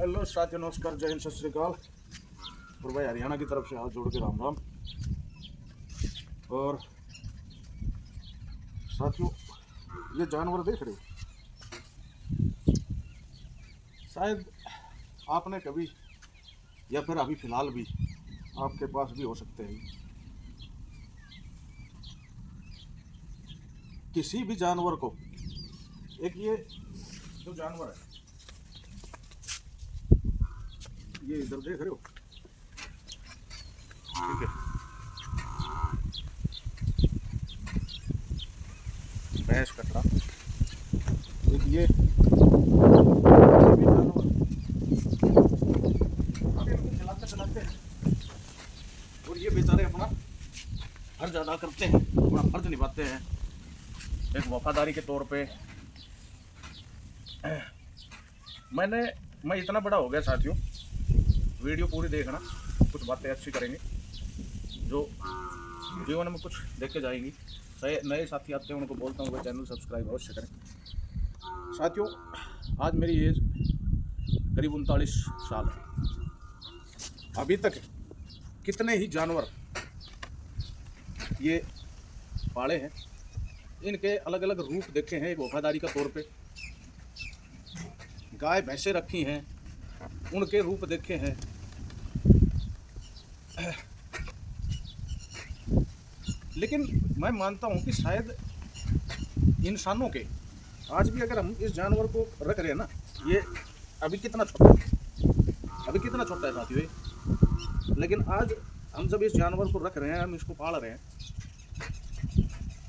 Hello साथियों, नमस्कार, जय हिंद, सत श्रीकाल। और भाई हरियाणा की तरफ से हाथ जोड़ के राम राम। और साथियों, ये जानवर देख रहे हो, शायद आपने कभी या फिर अभी फिलहाल भी आपके पास भी हो सकते हैं। किसी भी जानवर को, एक ये जो जानवर है, ये इधर देख रहे हो, ठीक है, भैंस कटरा, एक ये भी जानवर, अब इनको खिलाते खिलाते हैं और ये बेचारे अपना फर्ज अदा करते हैं, अपना फर्ज निभाते हैं एक वफादारी के तौर पे। मैं इतना बड़ा हो गया साथियों, वीडियो पूरी देखना, कुछ बातें अच्छी करेंगे जो जीवन में कुछ देख के जाएंगी। नए साथी आते हैं उनको बोलता हूँ कि चैनल सब्सक्राइब अवश्य करें। साथियों, आज मेरी एज करीब 39 साल है। अभी तक कितने ही जानवर ये पाले हैं, इनके अलग अलग रूप देखे हैं। एक वफादारी का तौर पे गाय भैंसे रखी हैं, उनके रूप देखे हैं। लेकिन मैं मानता हूं कि शायद इंसानों के आज भी अगर हम इस जानवर को रख रहे हैं ना, ये अभी कितना छोटा है साथियों ये, लेकिन आज हम जब इस जानवर को रख रहे हैं, हम इसको पाल रहे हैं,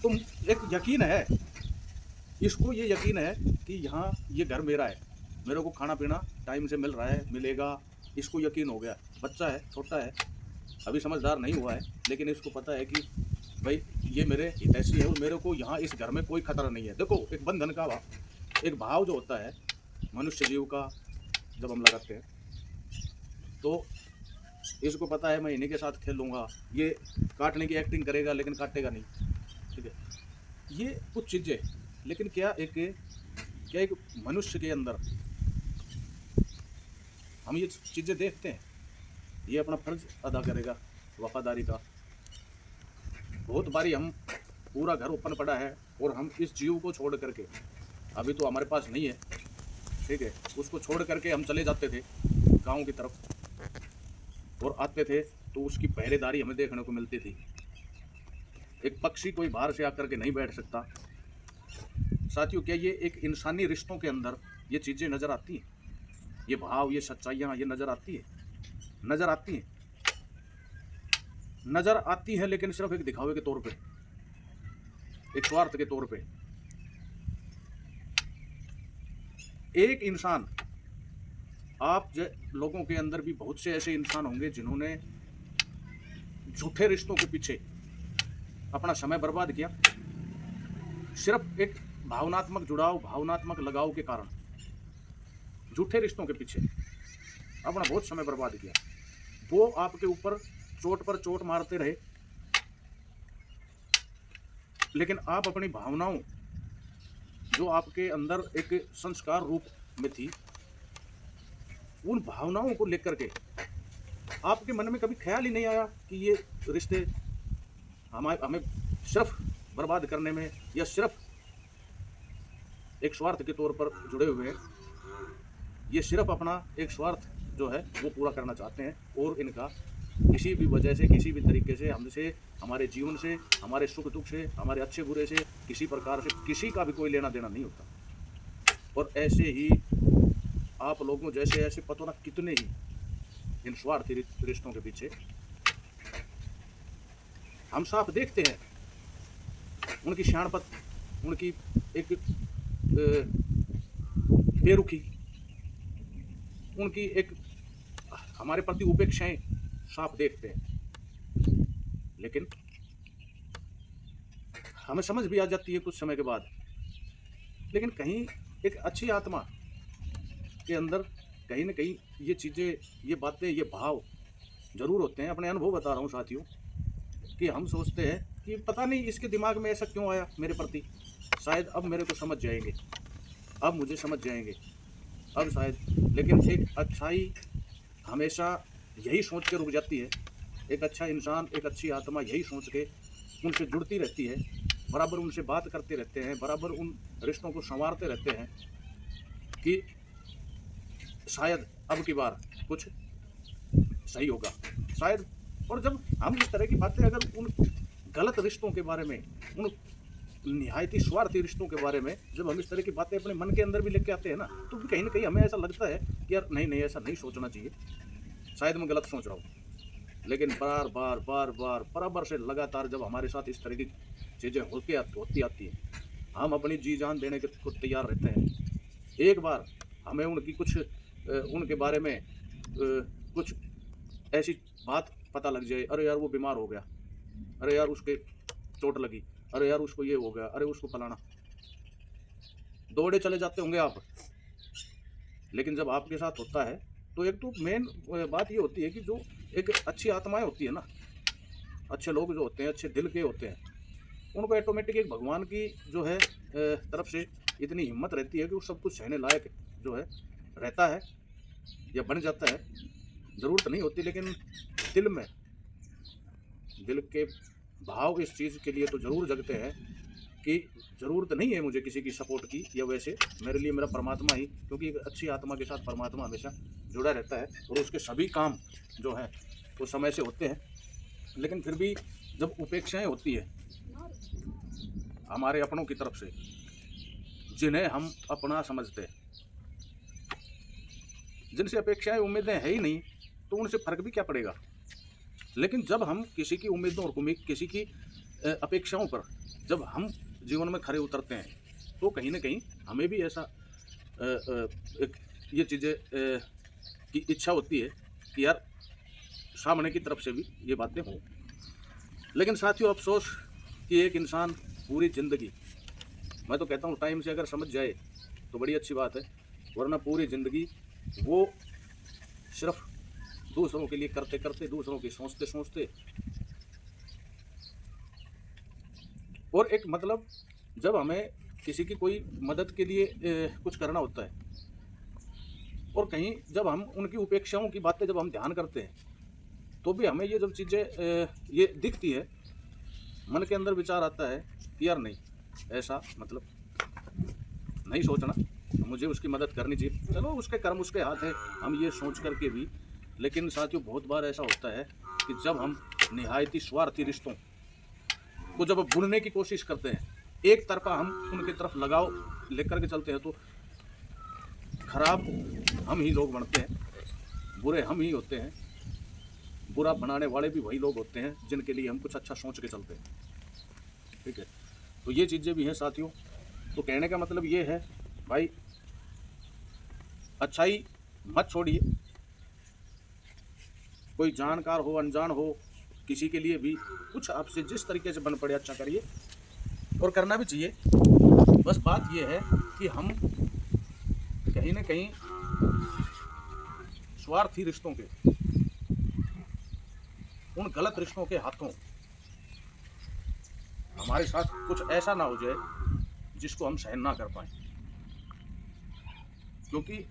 तो एक यकीन है, इसको ये यकीन है कि यहाँ ये घर मेरा है, मेरे को खाना पीना टाइम से मिल रहा है, मिलेगा, इसको यकीन हो गया। बच्चा है, छोटा है, अभी समझदार नहीं हुआ है, लेकिन इसको पता है कि भाई ये मेरे हितैषी है और मेरे को यहाँ इस घर में कोई खतरा नहीं है। देखो, एक बंधन का एक भाव जो होता है मनुष्य जीव का, जब हम लगाते हैं तो इसको पता है मैं इन्हीं के साथ खेलूँगा, ये काटने की एक्टिंग करेगा लेकिन काटेगा नहीं, ठीक है। ये कुछ चीज़ें, लेकिन क्या एक मनुष्य के अंदर हम ये चीज़ें देखते हैं, ये अपना फर्ज अदा करेगा वफादारी का। बहुत बारी हम पूरा घर ओपन पड़ा है और हम इस जीव को छोड़ करके, अभी तो हमारे पास नहीं है, ठीक है, उसको छोड़ करके हम चले जाते थे गांव की तरफ और आते थे तो उसकी पहरेदारी हमें देखने को मिलती थी। एक पक्षी कोई बाहर से आकर के नहीं बैठ सकता। साथियों, क्या ये एक इंसानी रिश्तों के अंदर ये चीज़ें नज़र आती हैं? ये भाव, ये सच्चाइयाँ ये नज़र आती है? नज़र आती है, लेकिन सिर्फ एक दिखावे के तौर पे, एक स्वार्थ के तौर पे। एक इंसान, आप लोगों के अंदर भी बहुत से ऐसे इंसान होंगे जिन्होंने झूठे रिश्तों के पीछे अपना समय बर्बाद किया, सिर्फ एक भावनात्मक जुड़ाव, भावनात्मक लगाव के कारण झूठे रिश्तों के पीछे अपना बहुत समय बर्बाद किया। वो आपके ऊपर चोट पर चोट मारते रहे, लेकिन आप अपनी भावनाओं, जो आपके अंदर एक संस्कार रूप में थी, उन भावनाओं को लेकर के आपके मन में कभी ख्याल ही नहीं आया कि ये रिश्ते हमें सिर्फ बर्बाद करने में या सिर्फ एक स्वार्थ के तौर पर जुड़े हुए हैं। ये सिर्फ अपना एक स्वार्थ जो है वो पूरा करना चाहते हैं और इनका किसी भी वजह से, किसी भी तरीके से हमसे, हमारे जीवन से, हमारे सुख दुख से, हमारे अच्छे बुरे से, किसी प्रकार से किसी का भी कोई लेना देना नहीं होता। और ऐसे ही आप लोगों जैसे ऐसे पता ना कितने ही इन स्वार्थी रिश्तों के पीछे हम साफ देखते हैं। उनकी शानपत, उनकी एक बेरुखी, उनकी एक हमारे प्रति उपेक्षाएं साफ देखते हैं। लेकिन हमें समझ भी आ जाती है कुछ समय के बाद, लेकिन कहीं एक अच्छी आत्मा के अंदर कहीं ना कहीं ये चीज़ें, ये बातें, ये भाव जरूर होते हैं। अपने अनुभव बता रहा हूँ साथियों, कि हम सोचते हैं कि पता नहीं इसके दिमाग में ऐसा क्यों आया मेरे प्रति, शायद अब मेरे को समझ जाएंगे, अब मुझे समझ जाएंगे। अब शायद, लेकिन एक अच्छाई हमेशा यही सोच के रुक जाती है, एक अच्छा इंसान, एक अच्छी आत्मा यही सोच के उनसे जुड़ती रहती है, बराबर उनसे बात करते रहते हैं, बराबर उन रिश्तों को संवारते रहते हैं कि शायद अब की बार कुछ सही होगा, शायद। और जब हम इस तरह की बातें अगर उन गलत रिश्तों के बारे में, उन निहायती स्वार्थी रिश्तों के बारे में जब हम इस तरह की बातें अपने मन के अंदर भी लेके आते हैं ना, तो भी कहीं ना कहीं हमें ऐसा लगता है कि यार नहीं नहीं, ऐसा नहीं सोचना चाहिए, शायद मैं गलत सोच रहा हूँ। लेकिन बार बार बार बार बराबर से लगातार जब हमारे साथ इस तरह की चीज़ें होती आती हैं, हम अपनी जी जान देने के को तैयार रहते हैं। एक बार हमें उनकी कुछ उनके बारे में कुछ ऐसी बात पता लग जाए, अरे यार वो बीमार हो गया, अरे यार उसके चोट लगी, अरे यार उसको ये हो गया, अरे उसको फलाना, दौड़े चले जाते होंगे आप। लेकिन जब आपके साथ होता है तो एक तो मेन बात ये होती है कि जो एक अच्छी आत्माएं होती है ना, अच्छे लोग जो होते हैं, अच्छे दिल के होते हैं, उनको ऑटोमेटिक एक भगवान की जो है तरफ से इतनी हिम्मत रहती है कि वो सब कुछ सहने लायक जो है रहता है या बन जाता है। ज़रूरत नहीं होती, लेकिन दिल में, दिल के भाव इस चीज़ के लिए तो ज़रूर जगते हैं कि ज़रूरत नहीं है मुझे किसी की सपोर्ट की, या वैसे मेरे लिए मेरा परमात्मा ही, क्योंकि एक अच्छी आत्मा के साथ परमात्मा हमेशा जुड़ा रहता है और उसके सभी काम जो हैं वो समय से होते हैं। लेकिन फिर भी जब उपेक्षाएं होती है हमारे अपनों की तरफ से, जिन्हें हम अपना समझते हैं, जिनसे अपेक्षाएं उम्मीदें है ही नहीं, तो उनसे फ़र्क भी क्या पड़ेगा। लेकिन जब हम किसी की उम्मीदों और किसी की अपेक्षाओं पर जब हम जीवन में खरे उतरते हैं, तो कहीं ना कहीं हमें भी ऐसा एक ये चीज़ें की इच्छा होती है कि यार सामने की तरफ से भी ये बातें हों। लेकिन साथियों, अफसोस कि एक इंसान पूरी ज़िंदगी, मैं तो कहता हूँ टाइम से अगर समझ जाए तो बड़ी अच्छी बात है, वरना पूरी ज़िंदगी वो सिर्फ दूसरों के लिए करते करते, दूसरों की सोचते सोचते, और एक मतलब जब हमें किसी की कोई मदद के लिए कुछ करना होता है, और कहीं जब हम उनकी उपेक्षाओं की बातें जब हम ध्यान करते हैं, तो भी हमें ये जब चीज़ें ये दिखती है, मन के अंदर विचार आता है कि यार नहीं, ऐसा मतलब नहीं सोचना, मुझे उसकी मदद करनी चाहिए, चलो उसके कर्म उसके हाथ है, हम ये सोच करके भी। लेकिन साथियों, बहुत बार ऐसा होता है कि जब हम निहायती स्वार्थी रिश्तों को जब बुनने की कोशिश करते हैं, एक तरफा हम उनकी तरफ लगाव लेकर के चलते हैं, तो खराब हम ही लोग बनते हैं, बुरे हम ही होते हैं, बुरा बनाने वाले भी वही लोग होते हैं जिनके लिए हम कुछ अच्छा सोच के चलते हैं। ठीक है, तो ये चीज़ें भी हैं साथियों। तो कहने का मतलब ये है भाई, अच्छाई मत छोड़िए, कोई जानकार हो अनजान हो, किसी के लिए भी कुछ आपसे जिस तरीके से बन पड़े अच्छा करिए, और करना भी चाहिए। बस बात ये है कि हम कहीं ना कहीं स्वार्थी रिश्तों के, उन गलत रिश्तों के हाथों हमारे साथ कुछ ऐसा ना हो जाए जिसको हम सहन ना कर पाएँ, क्योंकि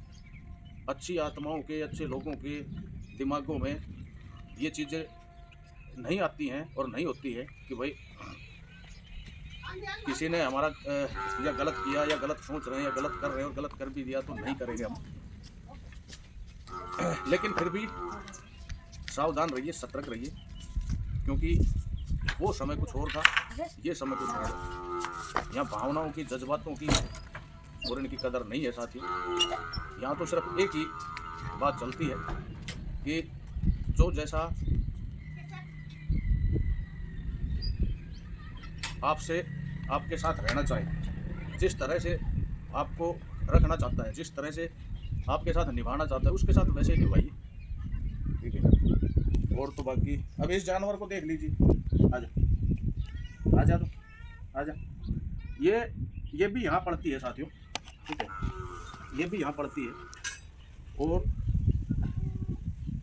अच्छी आत्माओं के, अच्छे लोगों के दिमागों में ये चीज़ें नहीं आती हैं और नहीं होती है कि भाई किसी ने हमारा या गलत किया, या गलत सोच रहे हैं, या गलत कर रहे हैं, और गलत कर भी दिया तो नहीं करेंगे हम। लेकिन फिर भी सावधान रहिए, सतर्क रहिए, क्योंकि वो समय कुछ और था, ये समय कुछ और है। यहाँ भावनाओं की, जज्बातों की और इनकी कदर नहीं है साथियों। यहाँ तो सिर्फ एक ही बात चलती है कि जो जैसा आपसे, आपके साथ रहना चाहे, जिस तरह से आपको रखना चाहता है, जिस तरह से आपके साथ निभाना चाहता है, उसके साथ वैसे ही निभाइए। ठीक है, और तो बाकी अब इस जानवर को देख लीजिए, आजा आजा, तो आजा, ये भी यहाँ पड़ती है साथियों। ठीक है, ये भी यहाँ पड़ती है, और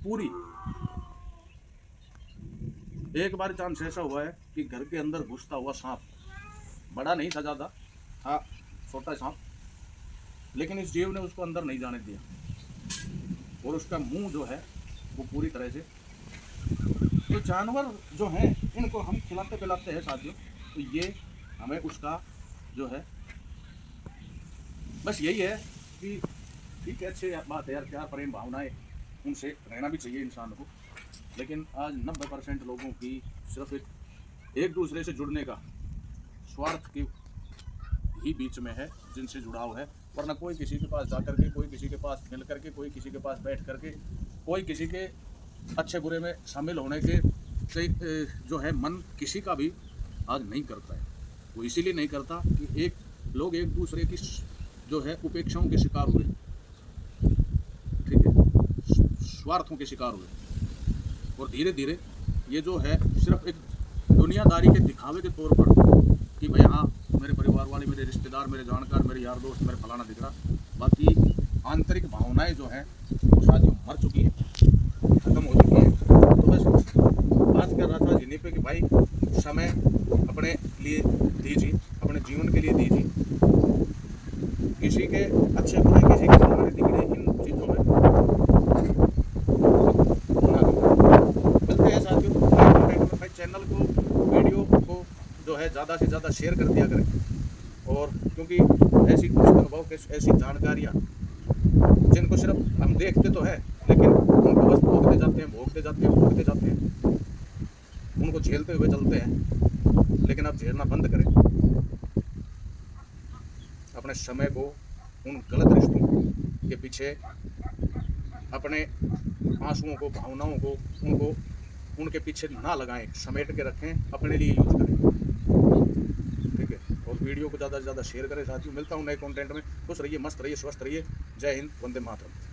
पूरी एक बार चांस ऐसा हुआ है कि घर के अंदर घुसता हुआ सांप, बड़ा नहीं था ज़्यादा, था छोटा सांप, लेकिन इस जीव ने उसको अंदर नहीं जाने दिया और उसका मुंह जो है वो पूरी तरह से। तो जानवर जो हैं इनको हम खिलाते पिलाते हैं साथियों, तो ये हमें उसका जो है बस यही है कि ठीक है, अच्छी बात है यार, प्यार प्रेम भावनाएं उनसे रहना भी चाहिए इंसान को। लेकिन आज 90% लोगों की सिर्फ एक दूसरे से जुड़ने का स्वार्थ के ही बीच में है, जिनसे जुड़ाव है। वरना कोई किसी के पास जा करके, कोई किसी के पास मिल करके, कोई किसी के पास बैठ करके, कोई किसी के अच्छे बुरे में शामिल होने के जो है मन किसी का भी आज नहीं करता है। वो इसीलिए नहीं करता कि लोग एक दूसरे की जो है उपेक्षाओं के शिकार हुए, ठीक है, स्वार्थों के शिकार हुए। और धीरे धीरे ये जो है सिर्फ एक दुनियादारी के दिखावे के तौर पर कि भाई हाँ मेरे परिवार वाले, मेरे रिश्तेदार, मेरे जानकार, मेरे यार दोस्त, मेरे फलाना दिख रहा, बाकी आंतरिक भावनाएं जो हैं वो साथियों मर चुकी हैं, खत्म हो चुकी हैं। तो बस बात कर रहा था जिन्हीं पे कि भाई समय अपने लिए दीजिए, अपने जीवन के लिए दीजिए। किसी के अच्छे बुरे, किसी के बुरे दिखने इन चीज़ों में ना मिलते हैं साथियों। भाई चैनल को, वीडियो को जो है ज़्यादा से ज़्यादा शेयर कर दिया करें। और क्योंकि ऐसी कुछ अनुभव के ऐसी जानकारियाँ जिनको सिर्फ हम देखते तो हैं, लेकिन उनको बस भोगते जाते हैं, भोगते जाते हैं, भोगते जाते हैं, उनको झेलते हुए चलते हैं। लेकिन अब झेलना बंद करें, अपने समय को उन गलत रिश्तों के पीछे, अपने आंसुओं को, भावनाओं को, उनके पीछे ना लगाएं, समेट के रखें, अपने लिए यूज करें, ठीक है। और वीडियो को ज़्यादा से ज़्यादा शेयर करें साथियों। मिलता हूँ नए कंटेंट में। खुश रहिए, मस्त रहिए, स्वस्थ रहिए। जय हिंद, वंदे मातरम।